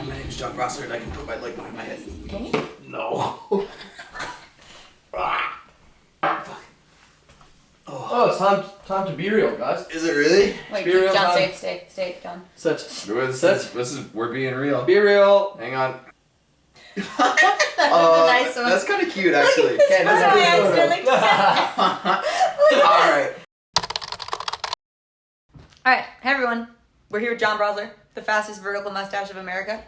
Hi, my name is Josh Brosler, and I can put my leg behind my head. Can you? No. Oh, it's time to be real, guys. Is it really? Wait, Be real, John, man. stay, John. Sit. This is we're being real. Be real. Hang on. That's a nice one. That's kind of cute, actually. Okay, That's that's why a I good accidentally photo. All right. Alright, hey everyone. We're here with Josh Brosler, the fastest vertical mustache of America.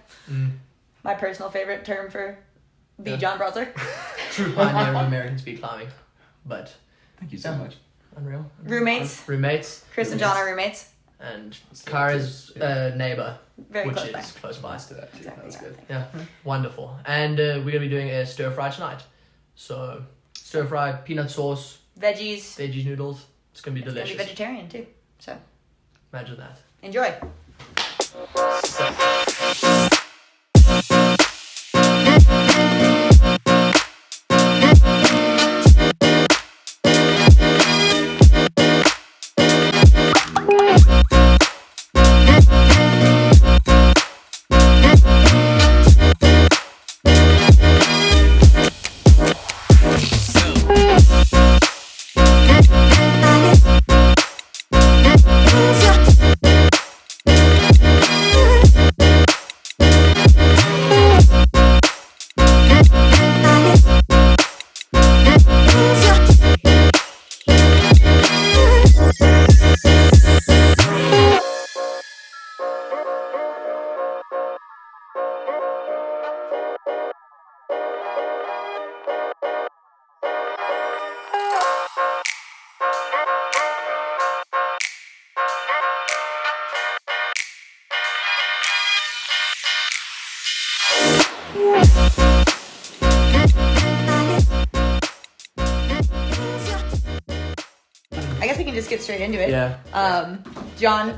My personal favorite term for the Josh Brosler. True pioneer of American speed climbing. But Thank you so much. unreal. Roommates. Chris and John are roommates. And Kara's neighbor, Very which close is by. close by. To that too. Exactly, That was good. Yeah, wonderful. And we're gonna be doing a stir fry tonight. So stir fry, peanut sauce, Veggies. veggie noodles. It's gonna be It's gonna delicious. be vegetarian too. So Imagine that. enjoy. I guess we can just get straight into it. Yeah. John,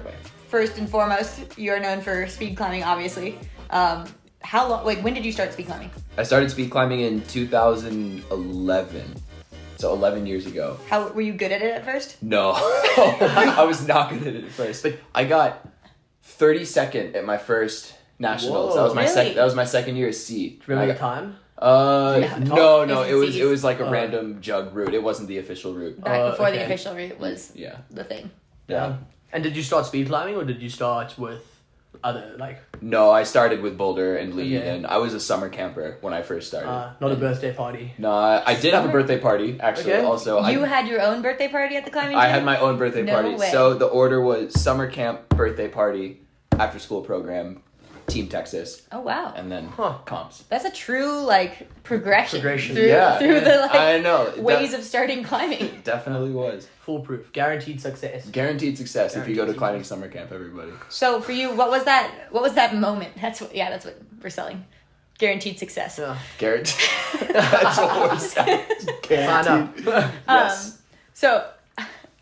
first and foremost, you are known for speed climbing, obviously. How long? Like, when did you start speed climbing? I started speed climbing in 2011, so 11 years ago. How were you good at it at first? No, I was not good at it at first. But I got 32nd at my first nationals. Whoa. That was my Really? second. That was my second year at C. Remember the time? Yeah. No, Isn't it was like a Oh. random jug route. It wasn't the official route. Back before the okay. official route was Yeah, the thing. yeah. And did you start speed climbing or did you start with other like No, I started with Boulder and Lead, Okay. and I was a summer camper when I first started. not a birthday party? No, I did have a birthday party actually. Okay. Also, You had your own birthday party at the climbing I gym? had my own birthday No party. way. So the order was summer camp, birthday party, after school program, Team Texas, Oh wow, and then Huh. comps. that's a true like progression. Progression. Through, Yeah, through the like I know. It ways of starting climbing. definitely was Foolproof. Guaranteed success. guaranteed success if you go to Guaranteed climbing summer camp. Everybody. So for you, what was that moment? That's what we're selling. Guaranteed success. Yeah. Guaranteed. That's what we're saying. Find out. Yes. So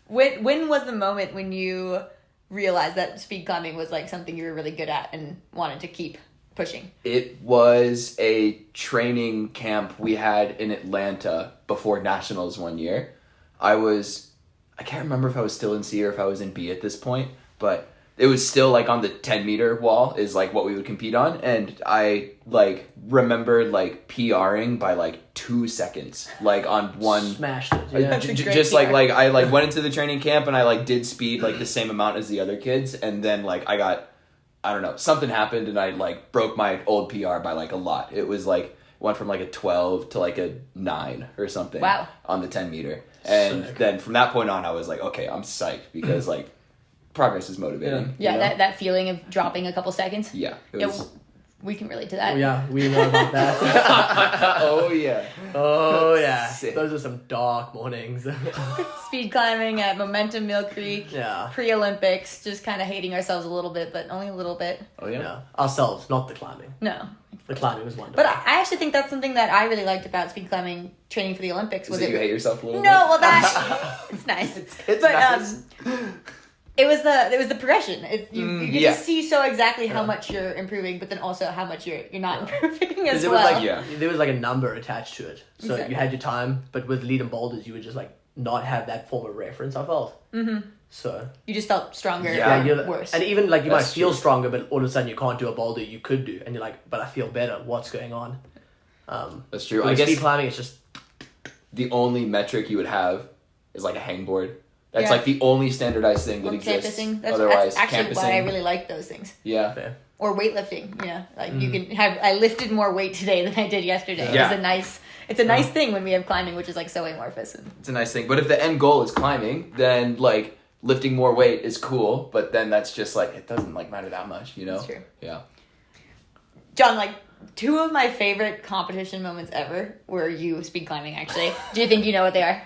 when was the moment when you realized that speed climbing was like something you were really good at and wanted to keep pushing? It was a training camp we had in Atlanta before nationals one year. I can't remember if I was still in C or if I was in B at this point, but it was still like on the 10-meter wall is like what we would compete on, and I like remembered like PRing by like 2 seconds, like on one. Smashed it. Yeah. Yeah. That's a great Just PR. like I like went into the training camp and I like did speed like the same amount as the other kids, and then like I don't know, something happened and I like broke my old PR by like a lot. It was like went from like a 12 to like a 9 or something. Wow. On the 10-meter. And Sick. then from that point on I was like, okay, I'm psyched because like progress is motivating. Yeah, you know? that feeling of dropping a couple seconds. Yeah. It Yeah, was we can relate to that. Oh, yeah, we know about that. Oh yeah. Oh yeah, Sick. those are some dark mornings. Speed climbing at Momentum Mill Creek. Yeah. Pre-Olympics, just kind of hating ourselves a little bit, but only a little bit. Oh yeah. Yeah, ourselves, not the climbing. No. The climbing was wonderful. But I actually think that's something that I really liked about speed climbing training for the Olympics. Is Was it you hate yourself a little No, bit? well that it's nice. It's but nice. it was the progression. You get yeah. to see so exactly how Yeah. much you're improving, but then also how much you're not improving as there well. was like Yeah. there was like a number attached to it, so Exactly. you had your time. But with lead and boulders, you would just like not have that form of reference. I felt. Mm-hmm. So You just felt stronger. Yeah, or you're worse. and even like you might That's feel true. stronger, but all of a sudden you can't do a boulder you could do, and you're like, but I feel better. What's going on? That's true. With I guess speed climbing, it's just the only metric you would have is like a hangboard. That's Yeah. like the only standardized thing that Or exists. campusing. That's Otherwise, actually campusing. why I really like those things. Yeah. fair. Or weightlifting, you can have. I lifted more weight today than I did yesterday. Yeah. It's a nice thing when we have climbing, which is like so amorphous. And It's a nice thing. But if the end goal is climbing, then like lifting more weight is cool. But then that's just like it doesn't like matter that much, you know? That's true. Yeah. John, like 2 of my favorite competition moments ever were you speed climbing. Actually, do you think you know what they are?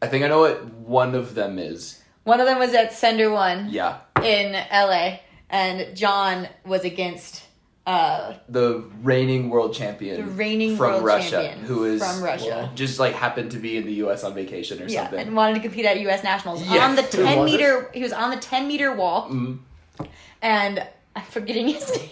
I think I know what one of them is. One of them was at Sender One Yeah. in LA, and John was against The reigning world champion. the reigning from world Russia, champion who is from Russia. just like happened to be in the U.S. on vacation or Yeah, something. and wanted to compete at U.S. Nationals Yeah. on the Who 10 was it? meter. He was on the 10-meter wall, and I'm forgetting his name.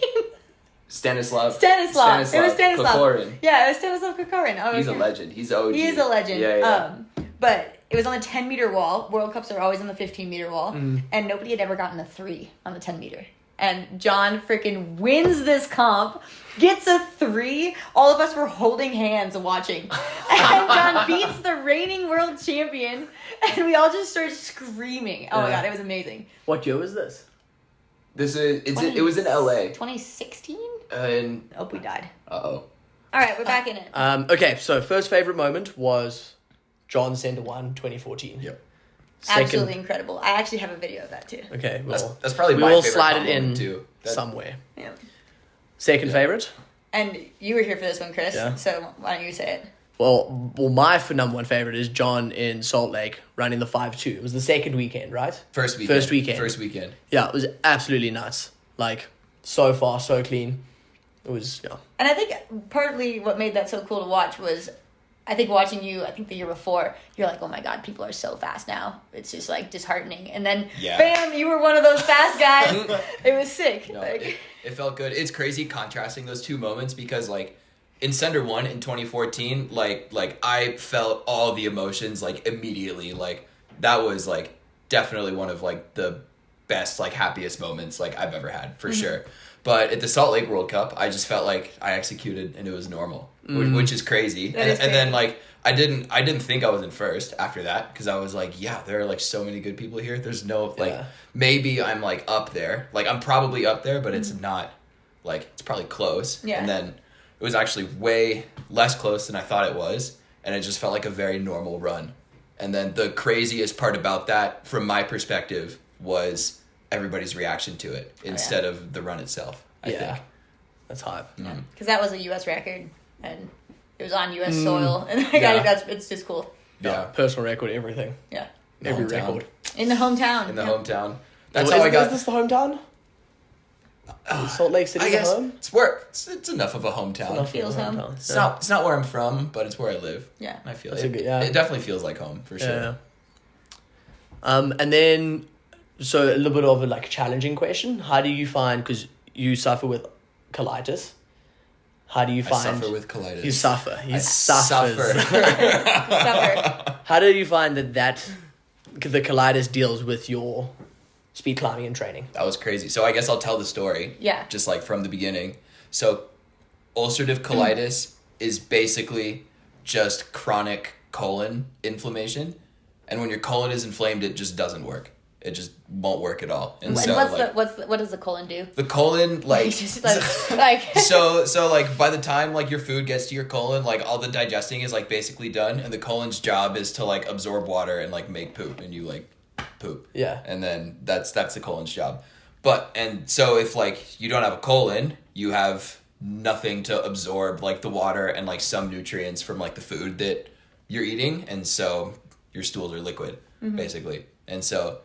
Stanislav. Stanislav. It was Stanislav. Kokorin. Yeah, it was Stanislav Kokorin. Oh, He's a okay. legend. He's OG. He is a legend. Yeah. But it was on the 10-meter wall. World Cups are always on the 15-meter wall. And nobody had ever gotten a 3 on the 10-meter. And John freaking wins this comp, gets a 3. All of us were holding hands watching. And John beats the reigning world champion. And we all just started screaming. Oh my Yeah. God, it was amazing. What year was this? This is it was in LA. 2016? And Oh, we died. uh-oh. All right, we're back in it. Okay, so first favorite moment was John Center 1, 2014. Yep. Second, Absolutely incredible. I actually have a video of that too. Okay, well, That's probably we my will favorite slide it combo in too. That- somewhere. Yeah. Second favorite? And you were here for this one, Chris. Yeah. So why don't you say it? Well, my number one favorite is John in Salt Lake running the 5-2. It was the second weekend, right? First weekend. First weekend. Yeah, it was absolutely nuts. Like, so fast, so clean. It was, yeah. And I think partly what made that so cool to watch was, I think watching you, I think the year before, you're like, oh my God, people are so fast now. It's just like disheartening. And then, Yeah. bam, you were one of those fast guys. It was sick. No, Like, it felt good. It's crazy contrasting those two moments because like in Sender 1 in 2014, like I felt all the emotions like immediately. Like that was like definitely one of like the best like happiest moments like I've ever had for sure. But at the Salt Lake World Cup, I just felt like I executed and it was normal, which is crazy. That is and then crazy. like I didn't think I was in first after that because I was like, yeah, there are like so many good people here. There's no like Yeah. maybe I'm like up there, like I'm probably up there, but it's not like it's probably close. Yeah. And then it was actually way less close than I thought it was, and it just felt like a very normal run. And then the craziest part about that, from my perspective, was everybody's reaction to it instead of the run itself. I Yeah. think. That's hype. because that was a U.S. record, and it was on U.S. soil. And I got Yeah. it's just cool. Yeah. Personal record, everything. Yeah. Every Hometown. record. In the hometown. In the Yeah. hometown. That's Well, how I is got. this the hometown? Salt Lake City I guess home? it's where it's enough of a hometown. Enough Feels of a home. hometown. It's not where I'm from, but it's where I live. Yeah. I feel That's it. a good- yeah. It definitely feels like home for sure. Yeah. And then, so a little bit of a like challenging question. How do you find, because you suffer with colitis, how do you I find... suffer with colitis. You suffer. He I suffers. Suffer. How do you find that the colitis deals with your speed climbing and training? That was crazy. So I guess I'll tell the story. Yeah. Just like from the beginning. So ulcerative colitis is basically just chronic colon inflammation. And when your colon is inflamed, it just doesn't work. It just won't work at all. And And so like what does the colon do? the colon like It's just like so like by the time like your food gets to your colon, like all the digesting is like basically done, and the colon's job is to like absorb water and like make poop, and you like poop. Yeah. And then that's the colon's job. But and so if like you don't have a colon, you have nothing to absorb like the water and like some nutrients from like the food that you're eating, and so your stools are liquid basically. And so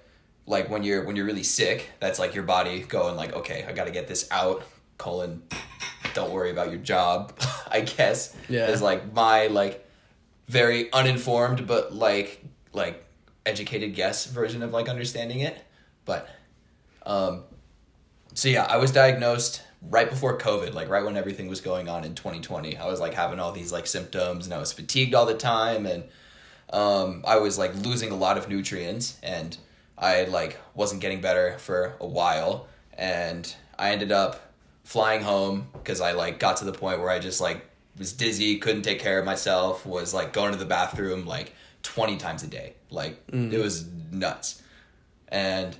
like when you're really sick, that's like your body going like, okay, I got to get this out. Colon, don't worry about your job, I guess. Yeah. Is like my like very uninformed but like educated guess version of like understanding it. But so yeah, I was diagnosed right before COVID, like right when everything was going on in 2020. I was like having all these like symptoms, and I was fatigued all the time, and I was like losing a lot of nutrients, and I like wasn't getting better for a while, and I ended up flying home because I like got to the point where I just like was dizzy, couldn't take care of myself, was like going to the bathroom like 20 times a day. Like it was nuts. And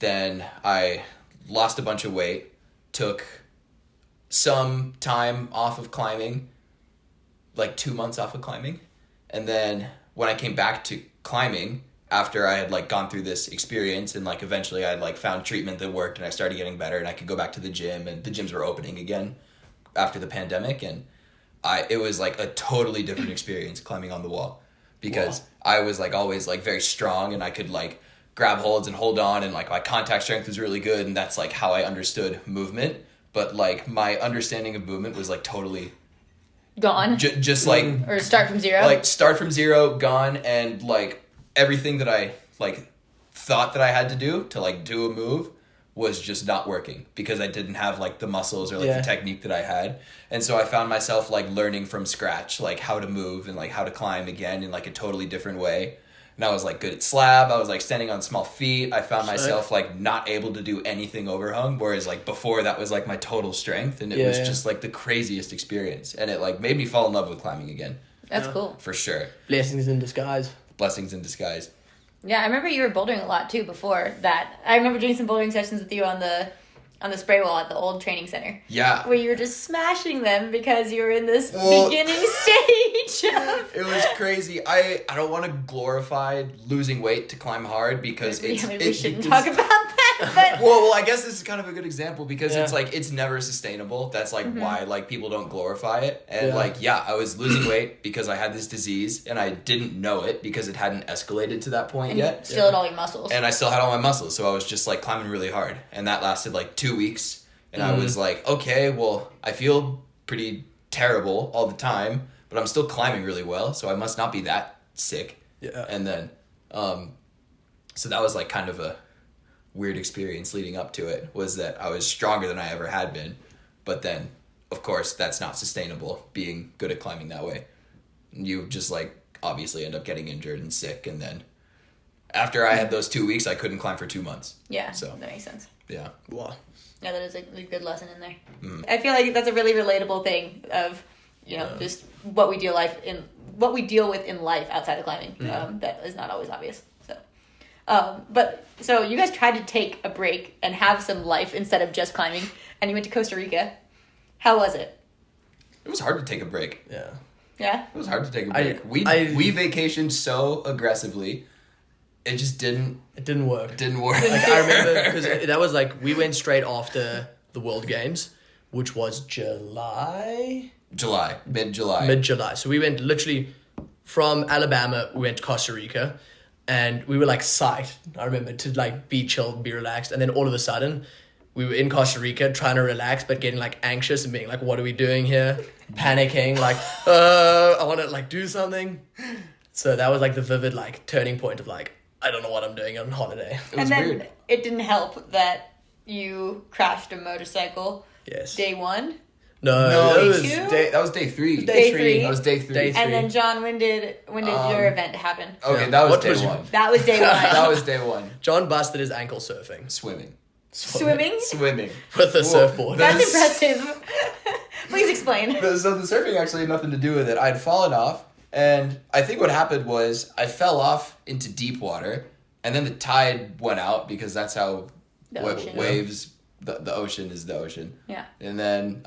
then I lost a bunch of weight, took some time off of climbing, like 2 months off of climbing. And then when I came back to climbing, after I had like gone through this experience and like eventually I had like found treatment that worked and I started getting better and I could go back to the gym and the gyms were opening again after the pandemic, and it was like a totally different experience climbing on the wall because I was like always like very strong and I could like grab holds and hold on, and like my contact strength was really good, and that's like how I understood movement. But like my understanding of movement was like totally Gone. just like Or start from zero. like start from zero, gone, and like everything that I like thought that I had to do to like do a move was just not working because I didn't have like the muscles or like the technique that I had. And so I found myself like learning from scratch like how to move and like how to climb again in like a totally different way. And I was like good at slab. I was like standing on small feet. I found myself like not able to do anything overhung, whereas like before that was like my total strength, and it was just like the craziest experience, and it like made me fall in love with climbing again. That's cool. For sure. Blessings in disguise. Blessings in disguise. Yeah, I remember you were bouldering a lot too before that. I remember doing some bouldering sessions with you on the spray wall at the old training center. Yeah. Where you were just smashing them because you were in this beginning stage of... It was crazy. I don't want to glorify losing weight to climb hard because we shouldn't talk about that. But well, I guess this is kind of a good example because it's like it's never sustainable. That's like why like people don't glorify it. And I was losing weight because I had this disease and I didn't know it because it hadn't escalated to that point yet. You still had all your muscles. And I still had all my muscles, so I was just like climbing really hard, and that lasted like 2 weeks. And I was like, okay, well, I feel pretty terrible all the time, but I'm still climbing really well, so I must not be that sick. Yeah. And then, so that was like kind of a weird experience leading up to it, was that I was stronger than I ever had been. But then, of course, that's not sustainable, being good at climbing that way. You just like obviously end up getting injured and sick, and then after I had those 2 weeks, I couldn't climb for 2 months. Yeah, So that makes sense. yeah. Wow. Yeah, that is a good lesson in there. I feel like that's a really relatable thing of, just what we deal with in life outside of climbing. That is not always obvious. So you guys tried to take a break and have some life instead of just climbing, and you went to Costa Rica. How was it? It was hard to take a break. Yeah. Yeah? It was hard to take a break. We vacationed so aggressively. It just didn't work. work. Like I remember because that was like we went straight after the World Games, which was mid-July. So we went literally from Alabama. We went to Costa Rica, and we were like psyched. I remember to like be chill, be relaxed, and then all of a sudden, we were in Costa Rica trying to relax, but getting like anxious and being like, "What are we doing here?" Panicking, like, I want to like do something. So that was like the vivid like turning point of like, I don't know what I'm doing on holiday. It was weird. It didn't help that you crashed a motorcycle. Yes. Day 1. No, Day that was two? That was day 3. Day three. That was day 3. Day And then John, when did your event happen? Okay, Yeah. that was What day was- 1. That was day 1. That was day 1. John busted his ankle surfing. Swimming. Swimming? Swimming. With a Whoa. surfboard. That's impressive. Please explain. So the surfing actually had nothing to do with it. I'd fallen off, and I think what happened was I fell off into deep water, and then the tide went out because that's how The ocean. waves, the ocean is the ocean. Yeah. And then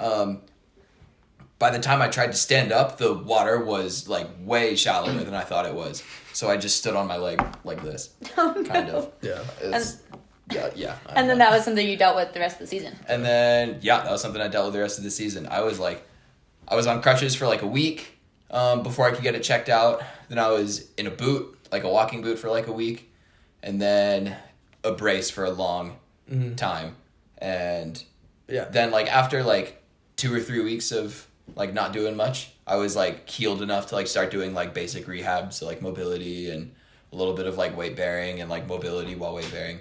by the time I tried to stand up, the water was like way shallower than I thought it was. So I just stood on my leg like this. Oh, no. Kind of. Yeah. It's- yeah. I And then know. that was something you dealt with the rest of the season. And then, that was something I dealt with the rest of the season. I was on crutches for like a week before I could get it checked out. Then I was in a boot, like a walking boot for like a week. And then a brace for a long time. And then like after like 2 or 3 weeks of like not doing much, I was like healed enough to like start doing like basic rehab. So like mobility and a little bit of like weight bearing and like mobility while weight bearing.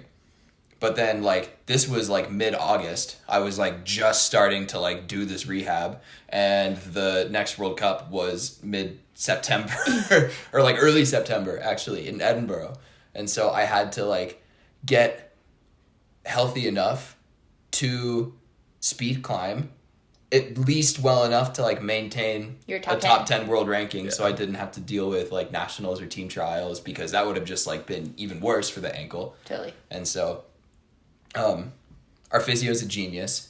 But then, like, this was, like, mid-August. I was, like, just starting to, like, do this rehab. And the next World Cup was mid-September. Or, like, early September, actually, in Edinburgh. And so I had to like get healthy enough to speed climb at least well enough to like maintain Your a top top 10 world ranking, so I didn't have to deal with like nationals or team trials, because that would have just like been even worse for the ankle. Totally. And so our physio's a genius,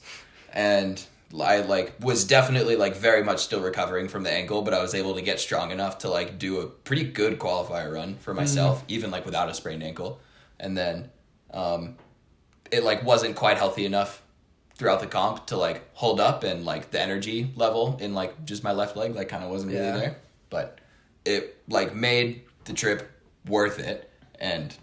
and I like was definitely like very much still recovering from the ankle, but I was able to get strong enough to like do a pretty good qualifier run for myself, even like without a sprained ankle. And then it like wasn't quite healthy enough throughout the comp to like hold up, and like the energy level in like just my left leg like kind of wasn't really there, but it like made the trip worth it, and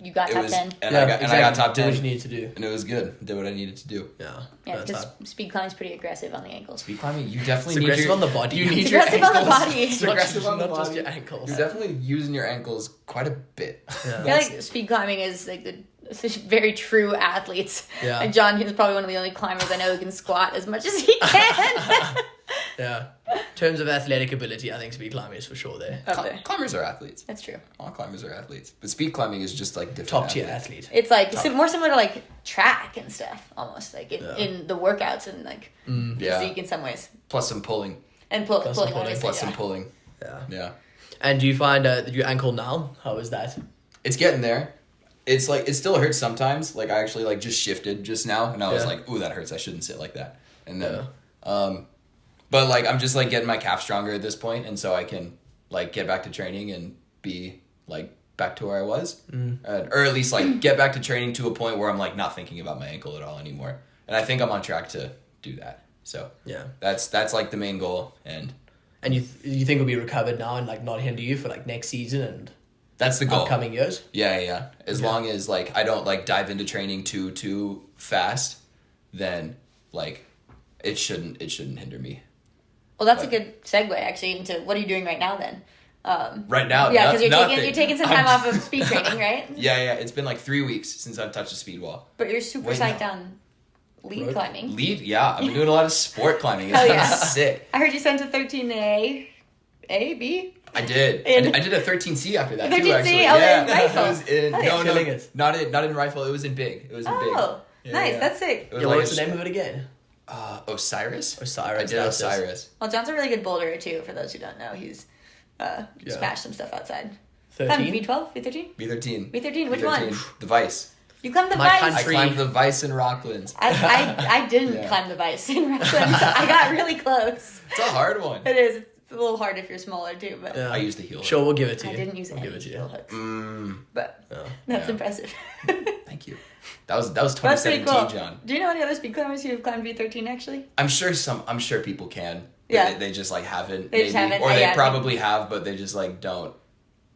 You got it top was 10. and I got top 10, Did what you needed to do. and it was good. Did what I needed to do. Yeah. Yeah, That's because hard. speed climbing's pretty aggressive on the ankles. Speed climbing, you definitely It's need aggressive your, on the body. You need It's your aggressive on the ankles. body. It's aggressive on the Not just body. your ankles. You're definitely using your ankles quite a bit. Yeah. I feel like speed climbing is like the very true athletes. Yeah. Like John is probably one of the only climbers I know who can squat as much as he can. Yeah. In terms of athletic ability, I think speed climbing is for sure there. Up there. Climbers are athletes. That's true. All climbers are athletes. But speed climbing is just like different. Top tier athletes. athlete. It's like more similar to like track and stuff, almost like in the workouts and like Yeah. physique in some ways, Plus some pulling. and Plus pulling some pulling, obviously, Plus yeah. some pulling. Yeah. Yeah. And do you find your ankle now? How is that? It's getting there. It's like, it still hurts sometimes. Like I actually like just shifted just now, and I was Yeah. like, ooh, that hurts. I shouldn't sit like that. And then, but like I'm just like getting my calf stronger at this point, and so I can like get back to training and be like back to where I was, or at least like get back to training to a point where I'm like not thinking about my ankle at all anymore. And I think I'm on track to do that. So Yeah. that's like the main goal, and And you think it'll be recovered now and like not hinder you for like next season and that's the goal. upcoming years? Yeah. As long as like I don't like dive into training too fast, then like it shouldn't hinder me. Well, that's a good segue actually into what are you doing right now then? Right now, Yeah, because nothing. you're taking some time off of speed training, right? Yeah. It's been like 3 weeks since I've touched a speed wall. But you're super Wait, psyched no. on lead Road? climbing. Lead, yeah. I've been doing a lot of sport climbing. It's Hell been yeah. sick. I heard you sent a 13A, A, B. I did. In- I did a 13C after that 13C? too. Actually, Oh, yeah. in rifle. It was in Oh, yeah. Killing it. not in rifle. It was in big. It was in big. Oh, Yeah, nice. yeah. That's sick. It was Yeah, like what's the name of it again? Osiris. Osiris, I did that's it. Osiris. Well, John's a really good boulderer too. For those who don't know, he's smashed some stuff outside. 13? V12, V13, B13. V13. Which B13. one? The Vice. You climbed the My Vice. I country. climbed the Vice in Rocklands. I didn't Yeah. climb the Vice in Rockland. I got really close. It's a hard one. It is. It's a little hard if you're smaller too, but Yeah. I used the heel. Sure, we'll give it to I you. didn't use we'll any give it to heel you. hooks. But Yeah. that's Yeah. impressive. Thank you. That was That's pretty 2017, cool. John. Do you know any other speed climbers who have climbed V13 actually? I'm sure people can. But Yeah. They just like haven't. They just maybe. haven't. Or they Yeah. probably have, but they just like don't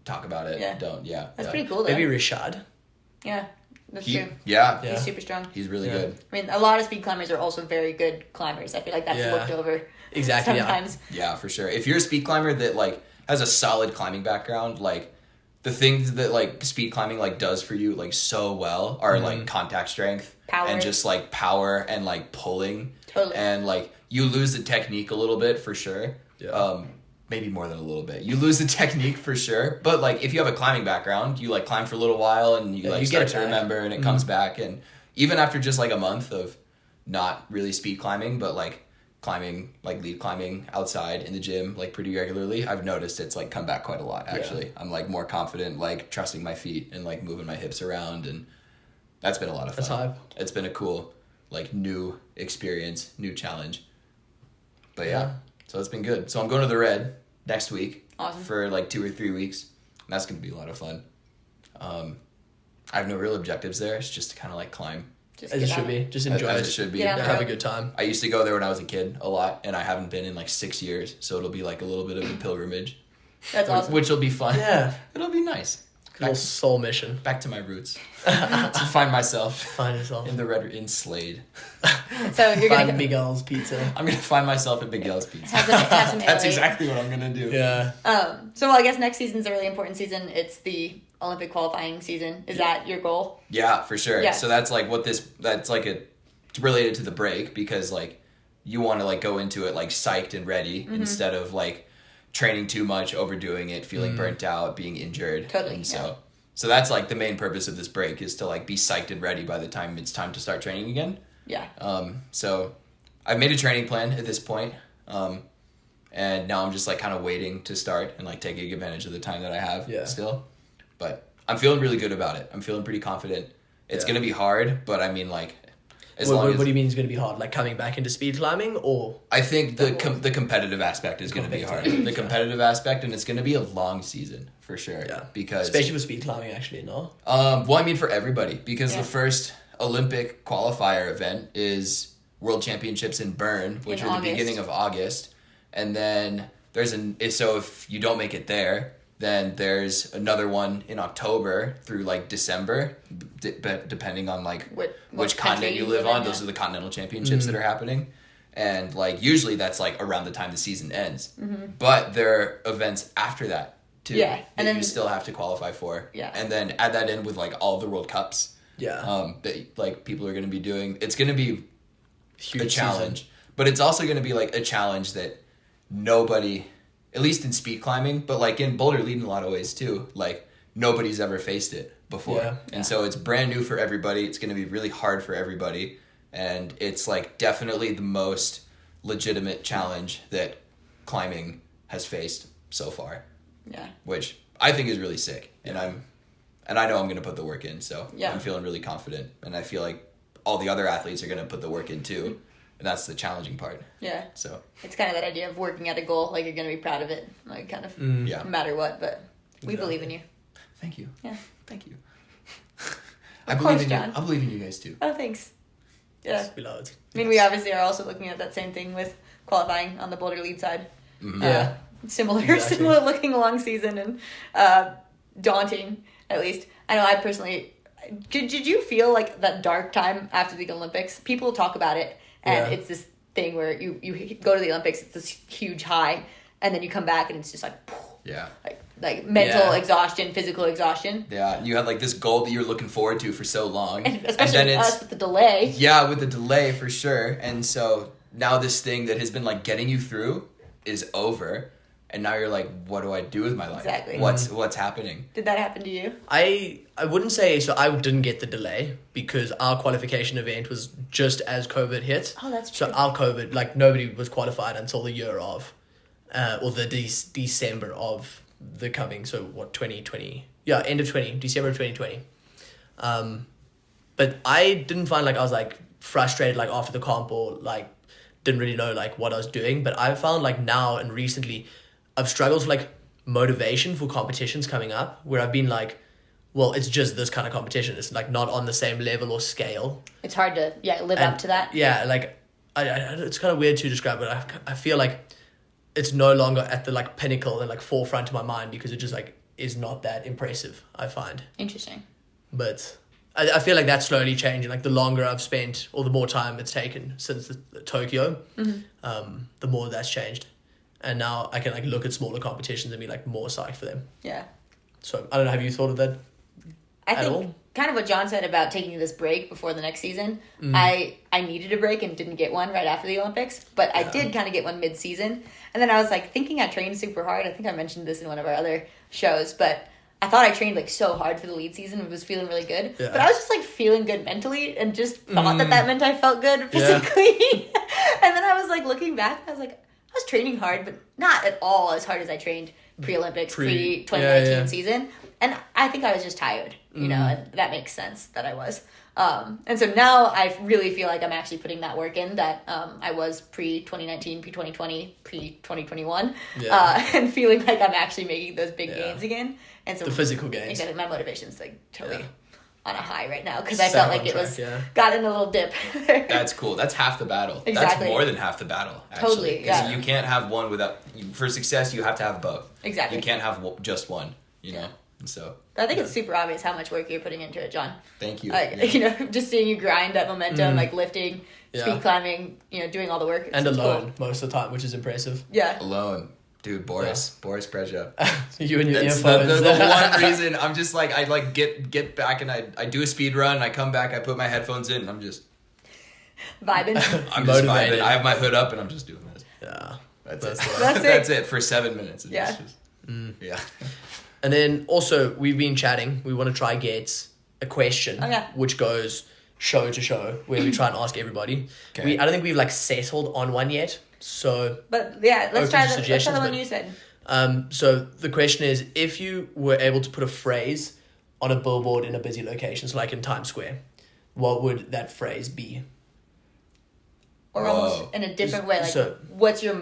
talk about it. Yeah. Don't. Yeah. That's yeah. pretty cool though. Maybe Rashad. Yeah, that's He, true. yeah. Yeah. He's super strong. He's really Yeah. good. I mean, a lot of speed climbers are also very good climbers. I feel like that's Yeah. looked over Exactly. sometimes. Yeah, for sure. If you're a speed climber that like has a solid climbing background, like the things that like speed climbing like does for you like so well are like contact strength, Power. and just like power and like pulling. Totally. And like you lose the technique a little bit for sure. Yeah. Maybe more than a little bit. You lose the technique for sure. But like if you have a climbing background, you like climb for a little while and you Yeah, like you start get it to back. remember, and it comes back. And even after just like a month of not really speed climbing, but like climbing, like lead climbing outside in the gym like pretty regularly, I've noticed it's like come back quite a lot actually. I'm like more confident, like trusting my feet and like moving my hips around, and that's been a lot of fun. That's hype. It's been a cool like new experience, new challenge. But yeah, so it's been good. So I'm going to the Red next week. Awesome. For like 2 or 3 weeks. And that's going to be a lot of fun. I have no real objectives there. It's just to kind of like climb. Just As get it should on be. Just enjoy as it. it should be. Get on Yeah, the have a road. good time. I used to go there when I was a kid a lot, and I haven't been in like 6 years, so it'll be like a little bit of a pilgrimage. That's awesome. Which will be fun. Yeah. It'll be nice. Little soul mission. Back to my roots. To find myself Find yourself. in the Red in Slade. So you're Find gonna Miguel's pizza. I'm going to find myself at Miguel's Pizza. have some That's Italy. exactly what I'm going to do. Yeah. So well, I guess next season's a really important season. It's the Olympic qualifying season. Is that your goal? Yeah, for sure. Yeah. So that's like that's like it's related to the break, because like you want to like go into it like psyched and ready instead of like training too much, overdoing it, feeling burnt out, being injured. Totally, And so So that's like the main purpose of this break is to like be psyched and ready by the time it's time to start training again. Yeah. So I've made a training plan at this point. And now I'm just like kind of waiting to start and like taking advantage of the time that I have still. But I'm feeling really good about it. I'm feeling pretty confident. It's going to be hard, but I mean like what do you mean it's going to be hard? Like coming back into speed climbing or? I think the competitive aspect is going to be hard. The competitive aspect, and it's going to be a long season for sure. Yeah. Because especially with speed climbing actually, no? Well, I mean for everybody because the first Olympic qualifier event is World Championships in Bern, which are the beginning of August. And then so if you don't make it there, then there's another one in October through like December, depending on like which continent you live on. Those are the continental championships that are happening. And like usually that's like around the time the season ends. Mm-hmm. But there are events after that too that then you still have to qualify for. Yeah. And then add that in with like all the World Cups. Yeah. That like people are going to be doing. It's going to be huge a challenge. Season. But it's also going to be like a challenge that nobody, at least in speed climbing, but like in boulder lead in a lot of ways too, like nobody's ever faced it before. And so it's brand new for everybody. It's going to be really hard for everybody. And it's like definitely the most legitimate challenge that climbing has faced so far. Yeah. Which I think is really sick. And I know I'm going to put the work in. So I'm feeling really confident. And I feel like all the other athletes are going to put the work in too. And that's the challenging part. Yeah. So it's kind of that idea of working at a goal, like you're going to be proud of it, like kind of no matter what, but we believe in you. Thank you. Yeah. Thank you. I believe in John. I believe in you guys too. Oh, thanks. Yeah. Yes, we love it. I mean, we obviously are also looking at that same thing with qualifying on the boulder lead side. Mm-hmm. Similar looking long season and daunting, at least. I know I personally... Did you feel like that dark time after the Olympics? People talk about it, and it's this thing where you go to the Olympics, it's this huge high, and then you come back and it's just like... Like mental exhaustion, physical exhaustion. Yeah, you had like this goal that you were looking forward to for so long. And especially and then us with the delay. Yeah, with the delay for sure. And so now this thing that has been like getting you through is over. And now you're like, what do I do with my life? Exactly. What's happening? Did that happen to you? I wouldn't say, so I didn't get the delay because our qualification event was just as COVID hit. Oh, that's true. So our COVID, like nobody was qualified until the year of, or the December of the coming, so what, 2020? Yeah, end of December of 2020. But I didn't find like I was like frustrated like after the comp or like didn't really know like what I was doing. But I found like now and recently I've struggled with like motivation for competitions coming up where I've been like, well, it's just this kind of competition. It's like not on the same level or scale. It's hard to live up to that. Yeah, like I it's kind of weird to describe, but I feel like it's no longer at the like pinnacle and like forefront of my mind because it just like is not that impressive, I find. Interesting. But I feel like that's slowly changing. Like the longer I've spent or the more time it's taken since the Tokyo, the more that's changed. And now I can like look at smaller competitions and be like more psyched for them. Yeah. So I don't know, have you thought of that I think all? Kind of what John said about taking this break before the next season. I needed a break and didn't get one right after the Olympics, but I did kind of get one mid-season. And then I was like thinking I trained super hard. I think I mentioned this in one of our other shows, but I thought I trained like so hard for the lead season and was feeling really good. Yeah. But I was just like feeling good mentally and just thought that meant I felt good physically. Yeah. And then I was like looking back, I was like, I was training hard, but not at all as hard as I trained pre-Olympics, pre-2019 season. And I think I was just tired, you know, and that makes sense that I was. And so now I really feel like I'm actually putting that work in that I was pre-2019, pre-2020, pre-2021, and feeling like I'm actually making those big gains again. And so the physical gains. Exactly, my motivation's like totally on a high right now because I felt like it was got in a little dip. That's cool. That's half the battle. Exactly. That's more than half the battle. Actually. Totally, because you can't have one without. For success, you have to have both. Exactly. You can't have just one. You know. And so. I think it's super obvious how much work you're putting into it, John. Thank you. Like you know, just seeing you grind that momentum, like lifting, speed climbing, you know, doing all the work. And alone most of the time, which is impressive. Yeah. Alone. Dude, Boris Pressure. You and your That's earphones. the one reason I'm just like, I like get back and I do a speed run, I come back, I put my headphones in, and I'm just... Vibing. I'm just vibing. I have my hood up and I'm just doing this. Yeah. That's it. That's That's it for 7 minutes. Yeah. Just, yeah. And then also we've been chatting. We want to try get a question, which goes show to show, where we try and ask everybody. Okay. I don't think we've like settled on one yet. So, but yeah, let's try the one but, you said. So the question is, if you were able to put a phrase on a billboard in a busy location, so like in Times Square, what would that phrase be? Or almost in a different way, like So, what's your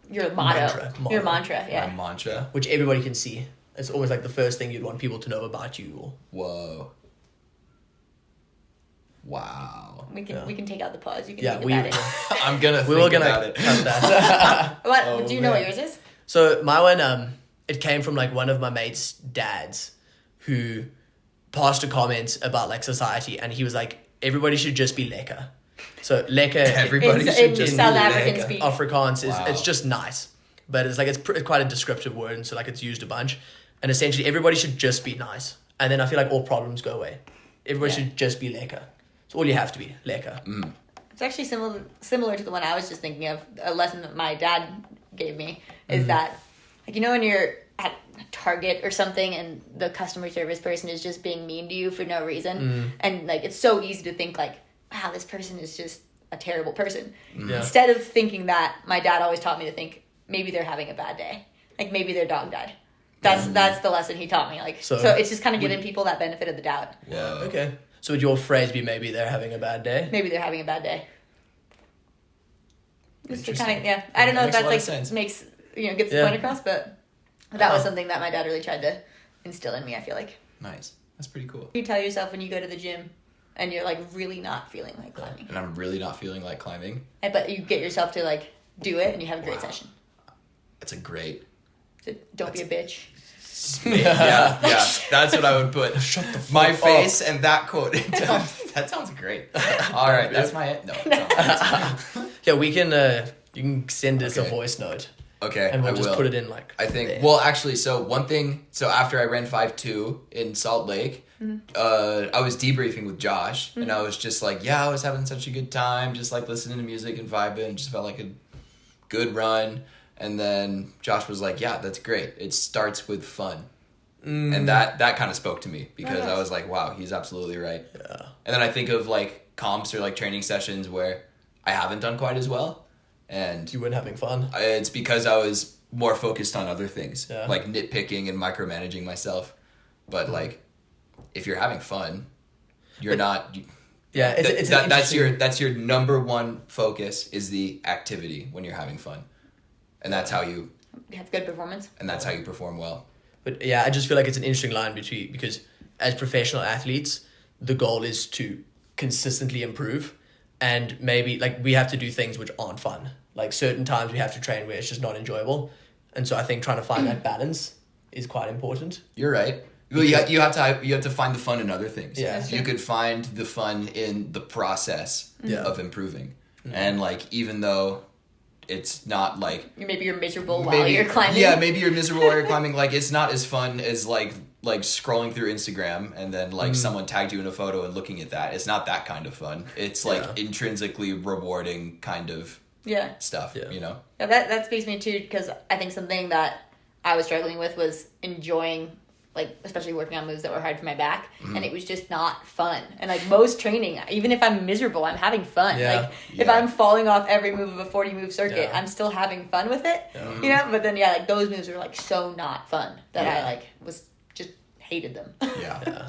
motto? Mantra. Your mantra, yeah. My mantra. Which everybody can see. It's almost like the first thing you'd want people to know about you. Or Whoa. Wow. We can take out the pause. You can yeah, think about it. I'm gonna we were think gonna about it. cut that. What do you know what yours is? So my one, it came from like one of my mates' dads, who passed a comment about like society, and he was like, everybody should just be lekker. So lekker, Everybody It's should in just South be African lekker. speak. Afrikaans is Wow. it's just nice, but it's like it's quite a descriptive word, and so like it's used a bunch. And essentially, everybody should just be nice, and then I feel like all problems go away. Everybody should just be lekker. It's all you have to be, lekker. It's actually similar to the one I was just thinking of. A lesson that my dad gave me is that, like, you know, when you're at Target or something and the customer service person is just being mean to you for no reason, and like it's so easy to think like, wow, this person is just a terrible person. Yeah. Instead of thinking that, my dad always taught me to think maybe they're having a bad day, like maybe their dog died. That's the lesson he taught me. Like so it's just kind of giving people that benefit of the doubt. Whoa. Okay. So would your phrase be maybe they're having a bad day? Maybe they're having a bad day. Just to Interesting. kind of I don't know if Makes a that's lot like of sense. makes gets the point across, but that was something that my dad really tried to instill in me. I feel like Nice. That's pretty cool. you tell yourself when you go to the gym and you're like really not feeling like climbing, And I'm really not feeling like climbing. but you get yourself to like do it and you have a great session. It's a great. So don't be a bitch. Yeah. That's what I would put. Shut the my face and that quote. That sounds great. All right, that's my no. Yeah, we can. You can send us a Okay. voice note, Okay, and we'll I just will. put it in like. I think. there. Well, actually, so one thing. So after I ran 5.2 in Salt Lake, I was debriefing with Josh, and I was just like, "Yeah, I was having such a good time, just like listening to music and vibing. It just felt like a good run." And then Josh was like, "Yeah, that's great. It starts with fun." And that kind of spoke to me because I was like, "Wow, he's absolutely right." Yeah. And then I think of like comps or like training sessions where I haven't done quite as well, and You weren't having fun. it's because I was more focused on other things, Yeah. like nitpicking and micromanaging myself. But like, if you're having fun, you're not. Yeah, it's an interesting- that's your number one focus is the activity when you're having fun, and that's how you Have good performance. perform well. But yeah, I just feel like it's an interesting line because as professional athletes, the goal is to consistently improve, and maybe like we have to do things which aren't fun. Like certain times we have to train where it's just not enjoyable, and so I think trying to find that balance is quite important. You're right. Well, you have to find the fun in other things. Yeah. That's You true. could find the fun in the process of improving, and like even though it's not like Maybe you're miserable while you're climbing. Yeah, maybe you're miserable while you're climbing. Like it's not as fun as like scrolling through Instagram and then like someone tagged you in a photo and looking at that. It's not that kind of fun. It's like intrinsically rewarding kind of Yeah. stuff. Yeah. You know. Yeah, that speaks to me too, because I think something that I was struggling with was enjoying, like, especially working on moves that were hard for my back, and it was just not fun. And like most training, even if I'm miserable, I'm having fun. Yeah. Like if I'm falling off every move of a 40 move circuit, Yeah. I'm still having fun with it. You know, but then like those moves are like so not fun that I like was just hated them. Yeah.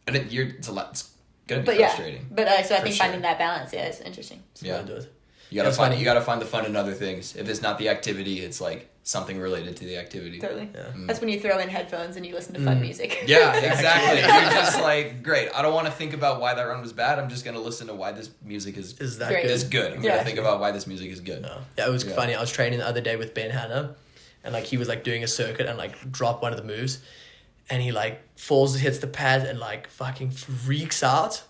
And it's a lot. It's gonna be But frustrating. But so I For think sure. finding that balance, is interesting. Yeah. Do it. You gotta That's find funny. you gotta find the fun in other things. If it's not the activity, it's like something related to the activity. Totally. Yeah. That's when you throw in headphones and you listen to fun music. Yeah, exactly. You're just like, great. I don't want to think about why that run was bad. I'm just gonna listen to why this music is Is that Great. good? is good. I'm Yeah. gonna think about why this music is good. Yeah, it was Yeah. funny. I was training the other day with Ben Hanna, and like he was like doing a circuit and like dropped one of the moves, and he like falls, hits the pad, and like fucking freaks out,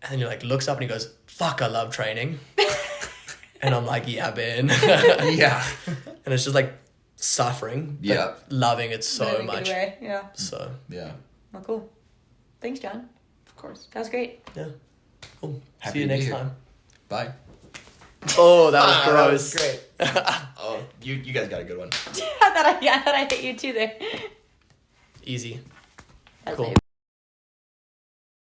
and then he like looks up and he goes, "Fuck, I love training," and I'm like, "Yeah, Ben," Yeah. and it's just like suffering, but Yeah. loving it But so in a good much. way. Yeah. So Yeah. Well, cool. Thanks, John. Of course. That was great. yeah, cool. Happy See you to be next here. time. Bye. Oh, that was Ah, gross. that was great. Oh, you guys got a good one. I thought I hit you too there. Easy. That's Cool. it.